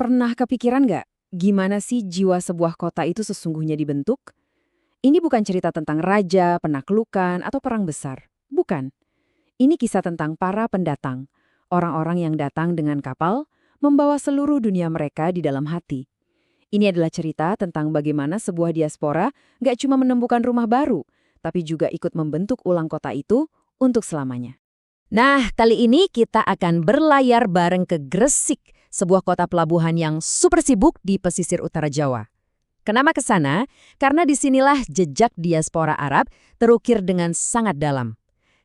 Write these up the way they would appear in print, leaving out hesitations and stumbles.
Pernah kepikiran nggak gimana sih jiwa sebuah kota itu sesungguhnya dibentuk? Ini bukan cerita tentang raja, penaklukan, atau perang besar. Bukan. Ini kisah tentang para pendatang. Orang-orang yang datang dengan kapal, membawa seluruh dunia mereka di dalam hati. Ini adalah cerita tentang bagaimana sebuah diaspora nggak cuma menemukan rumah baru, tapi juga ikut membentuk ulang kota itu untuk selamanya. Nah, kali ini kita akan berlayar bareng ke Gresik, sebuah kota pelabuhan yang super sibuk di pesisir utara Jawa. Kenapa ke sana? Karena disinilah jejak diaspora Arab terukir dengan sangat dalam.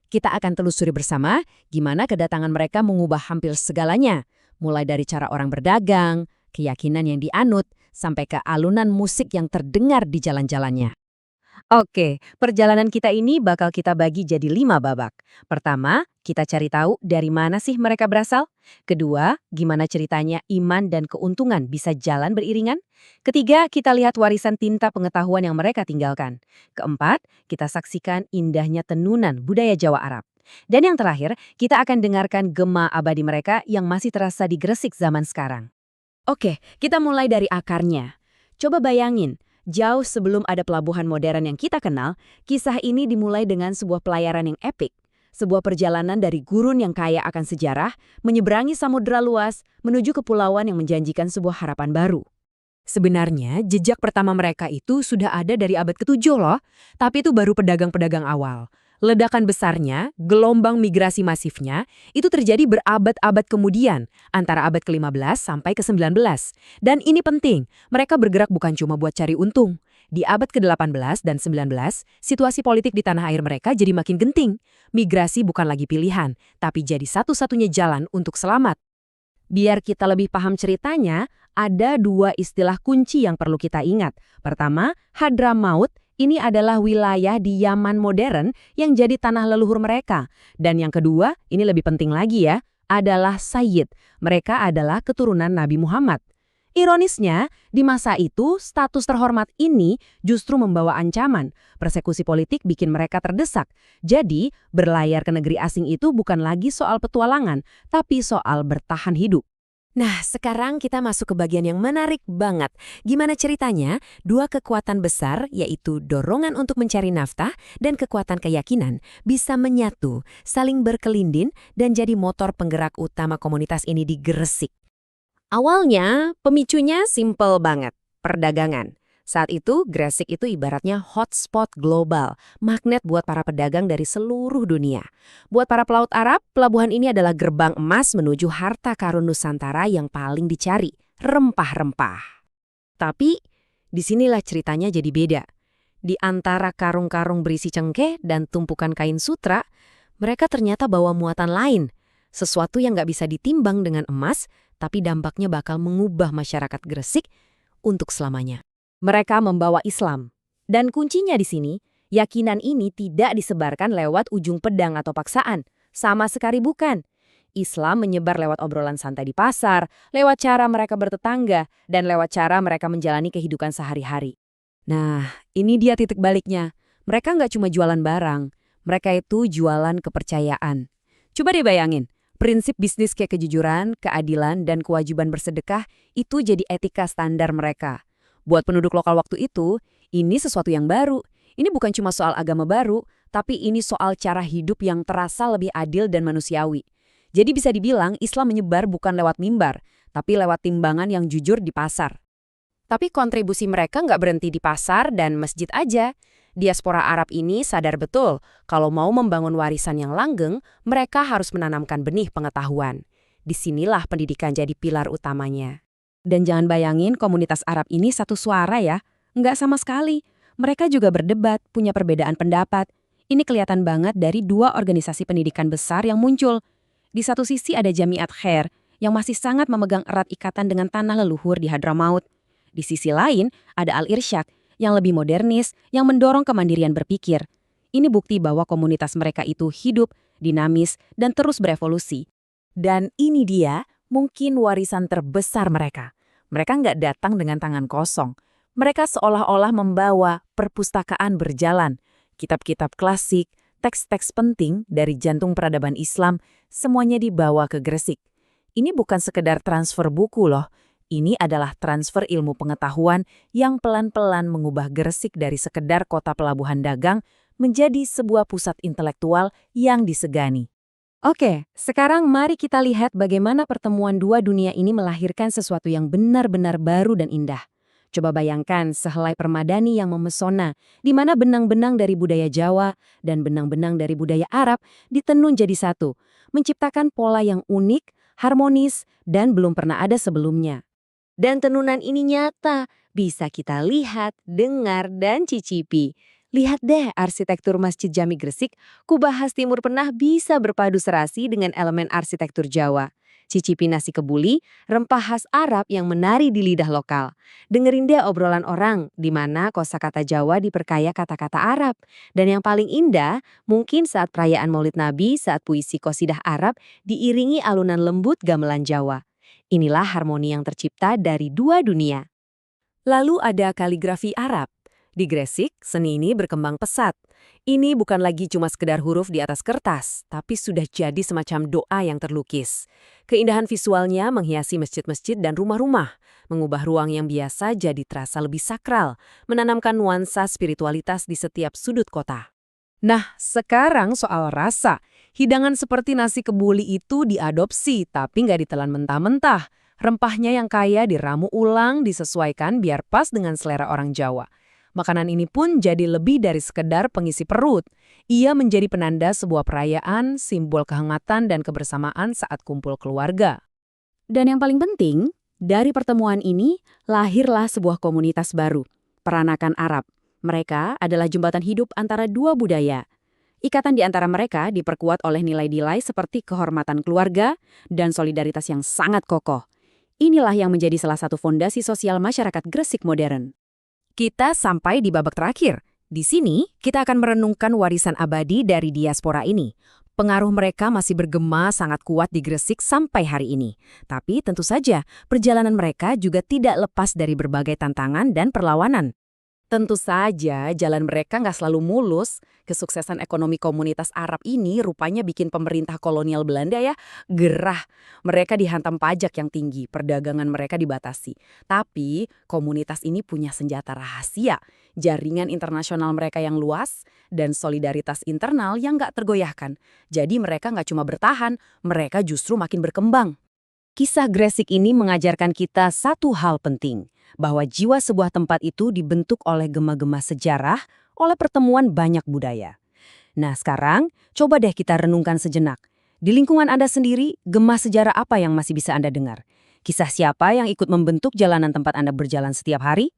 Kita akan telusuri bersama gimana kedatangan mereka mengubah hampir segalanya, mulai dari cara orang berdagang, keyakinan yang dianut, sampai ke alunan musik yang terdengar di jalan-jalannya. Oke, perjalanan kita ini bakal kita bagi jadi 5 babak. Pertama, kita cari tahu dari mana sih mereka berasal. Kedua, gimana ceritanya iman dan keuntungan bisa jalan beriringan. Ketiga, kita lihat warisan tinta pengetahuan yang mereka tinggalkan. Keempat, kita saksikan indahnya tenunan budaya Jawa Arab. Dan yang terakhir, kita akan dengarkan gema abadi mereka yang masih terasa di Gresik zaman sekarang. Oke, kita mulai dari akarnya. Coba bayangin, jauh sebelum ada pelabuhan modern yang kita kenal, kisah ini dimulai dengan sebuah pelayaran yang epik. Sebuah perjalanan dari gurun yang kaya akan sejarah, menyeberangi samudera luas, menuju kepulauan yang menjanjikan sebuah harapan baru. Sebenarnya, jejak pertama mereka itu sudah ada dari abad ke-7 loh, tapi itu baru pedagang-pedagang awal. Ledakan besarnya, gelombang migrasi masifnya, itu terjadi berabad-abad kemudian, antara abad ke-15 sampai ke-19. Dan ini penting, mereka bergerak bukan cuma buat cari untung. Di abad ke-18 dan 19, situasi politik di tanah air mereka jadi makin genting. Migrasi bukan lagi pilihan, tapi jadi satu-satunya jalan untuk selamat. Biar kita lebih paham ceritanya, ada 2 istilah kunci yang perlu kita ingat. Pertama, Hadramaut. Ini adalah wilayah di Yaman modern yang jadi tanah leluhur mereka. Dan yang kedua, ini lebih penting lagi ya, adalah Sayyid. Mereka adalah keturunan Nabi Muhammad. Ironisnya, di masa itu status terhormat ini justru membawa ancaman. Persekusi politik bikin mereka terdesak. Jadi, berlayar ke negeri asing itu bukan lagi soal petualangan, tapi soal bertahan hidup. Nah, sekarang kita masuk ke bagian yang menarik banget. Gimana ceritanya? 2 kekuatan besar, yaitu dorongan untuk mencari nafkah dan kekuatan keyakinan, bisa menyatu, saling berkelindin, dan jadi motor penggerak utama komunitas ini di Gresik. Awalnya, pemicunya simple banget, perdagangan. Saat itu, Gresik itu ibaratnya hotspot global, magnet buat para pedagang dari seluruh dunia. Buat para pelaut Arab, pelabuhan ini adalah gerbang emas menuju harta karun Nusantara yang paling dicari, rempah-rempah. Tapi, disinilah ceritanya jadi beda. Di antara karung-karung berisi cengkeh dan tumpukan kain sutra, mereka ternyata bawa muatan lain. Sesuatu yang nggak bisa ditimbang dengan emas, tapi dampaknya bakal mengubah masyarakat Gresik untuk selamanya. Mereka membawa Islam. Dan kuncinya di sini, yakinan ini tidak disebarkan lewat ujung pedang atau paksaan. Sama sekali bukan. Islam menyebar lewat obrolan santai di pasar, lewat cara mereka bertetangga, dan lewat cara mereka menjalani kehidupan sehari-hari. Nah, ini dia titik baliknya. Mereka nggak cuma jualan barang, mereka itu jualan kepercayaan. Coba deh bayangin, prinsip bisnis kayak kejujuran, keadilan, dan kewajiban bersedekah itu jadi etika standar mereka. Buat penduduk lokal waktu itu, ini sesuatu yang baru. Ini bukan cuma soal agama baru, tapi ini soal cara hidup yang terasa lebih adil dan manusiawi. Jadi bisa dibilang Islam menyebar bukan lewat mimbar, tapi lewat timbangan yang jujur di pasar. Tapi kontribusi mereka nggak berhenti di pasar dan masjid aja. Diaspora Arab ini sadar betul, kalau mau membangun warisan yang langgeng, mereka harus menanamkan benih pengetahuan. Disinilah pendidikan jadi pilar utamanya. Dan jangan bayangin komunitas Arab ini satu suara ya. Nggak sama sekali. Mereka juga berdebat, punya perbedaan pendapat. Ini kelihatan banget dari 2 organisasi pendidikan besar yang muncul. Di satu sisi ada Jamiat Khair, yang masih sangat memegang erat ikatan dengan tanah leluhur di Hadramaut. Di sisi lain, ada Al-Irsyad, yang lebih modernis, yang mendorong kemandirian berpikir. Ini bukti bahwa komunitas mereka itu hidup, dinamis, dan terus berevolusi. Dan ini dia, mungkin warisan terbesar mereka. Mereka nggak datang dengan tangan kosong. Mereka seolah-olah membawa perpustakaan berjalan. Kitab-kitab klasik, teks-teks penting dari jantung peradaban Islam, semuanya dibawa ke Gresik. Ini bukan sekedar transfer buku loh. Ini adalah transfer ilmu pengetahuan yang pelan-pelan mengubah Gresik dari sekedar kota pelabuhan dagang menjadi sebuah pusat intelektual yang disegani. Oke, sekarang mari kita lihat bagaimana pertemuan dua dunia ini melahirkan sesuatu yang benar-benar baru dan indah. Coba bayangkan sehelai permadani yang memesona, di mana benang-benang dari budaya Jawa dan benang-benang dari budaya Arab ditenun jadi satu, menciptakan pola yang unik, harmonis, dan belum pernah ada sebelumnya. Dan tenunan ini nyata, bisa kita lihat, dengar, dan cicipi. Lihat deh arsitektur Masjid Jami Gresik, Kubahas Timur Penah bisa berpadu serasi dengan elemen arsitektur Jawa. Cicipi nasi kebuli, rempah khas Arab yang menari di lidah lokal. Dengerin deh obrolan orang, di mana kosakata Jawa diperkaya kata-kata Arab. Dan yang paling indah, mungkin saat perayaan Maulid Nabi saat puisi qosidah Arab diiringi alunan lembut gamelan Jawa. Inilah harmoni yang tercipta dari dua dunia. Lalu ada kaligrafi Arab. Di Gresik, seni ini berkembang pesat. Ini bukan lagi cuma sekedar huruf di atas kertas, tapi sudah jadi semacam doa yang terlukis. Keindahan visualnya menghiasi masjid-masjid dan rumah-rumah, mengubah ruang yang biasa jadi terasa lebih sakral, menanamkan nuansa spiritualitas di setiap sudut kota. Nah, sekarang soal rasa. Hidangan seperti nasi kebuli itu diadopsi, tapi nggak ditelan mentah-mentah. Rempahnya yang kaya diramu ulang, disesuaikan biar pas dengan selera orang Jawa. Makanan ini pun jadi lebih dari sekedar pengisi perut. Ia menjadi penanda sebuah perayaan, simbol kehangatan dan kebersamaan saat kumpul keluarga. Dan yang paling penting, dari pertemuan ini lahirlah sebuah komunitas baru, Peranakan Arab. Mereka adalah jembatan hidup antara dua budaya. Ikatan di antara mereka diperkuat oleh nilai-nilai seperti kehormatan keluarga dan solidaritas yang sangat kokoh. Inilah yang menjadi salah satu fondasi sosial masyarakat Gresik modern. Kita sampai di babak terakhir. Di sini, kita akan merenungkan warisan abadi dari diaspora ini. Pengaruh mereka masih bergema sangat kuat di Gresik sampai hari ini. Tapi tentu saja, perjalanan mereka juga tidak lepas dari berbagai tantangan dan perlawanan. Tentu saja, jalan mereka nggak selalu mulus. Kesuksesan ekonomi komunitas Arab ini rupanya bikin pemerintah kolonial Belanda gerah. Mereka dihantam pajak yang tinggi, perdagangan mereka dibatasi. Tapi, komunitas ini punya senjata rahasia, jaringan internasional mereka yang luas, dan solidaritas internal yang nggak tergoyahkan. Jadi mereka nggak cuma bertahan, mereka justru makin berkembang. Kisah Gresik ini mengajarkan kita satu hal penting, bahwa jiwa sebuah tempat itu dibentuk oleh gema-gema sejarah, oleh pertemuan banyak budaya. Nah sekarang, coba deh kita renungkan sejenak. Di lingkungan Anda sendiri, gema sejarah apa yang masih bisa Anda dengar? Kisah siapa yang ikut membentuk jalanan tempat Anda berjalan setiap hari?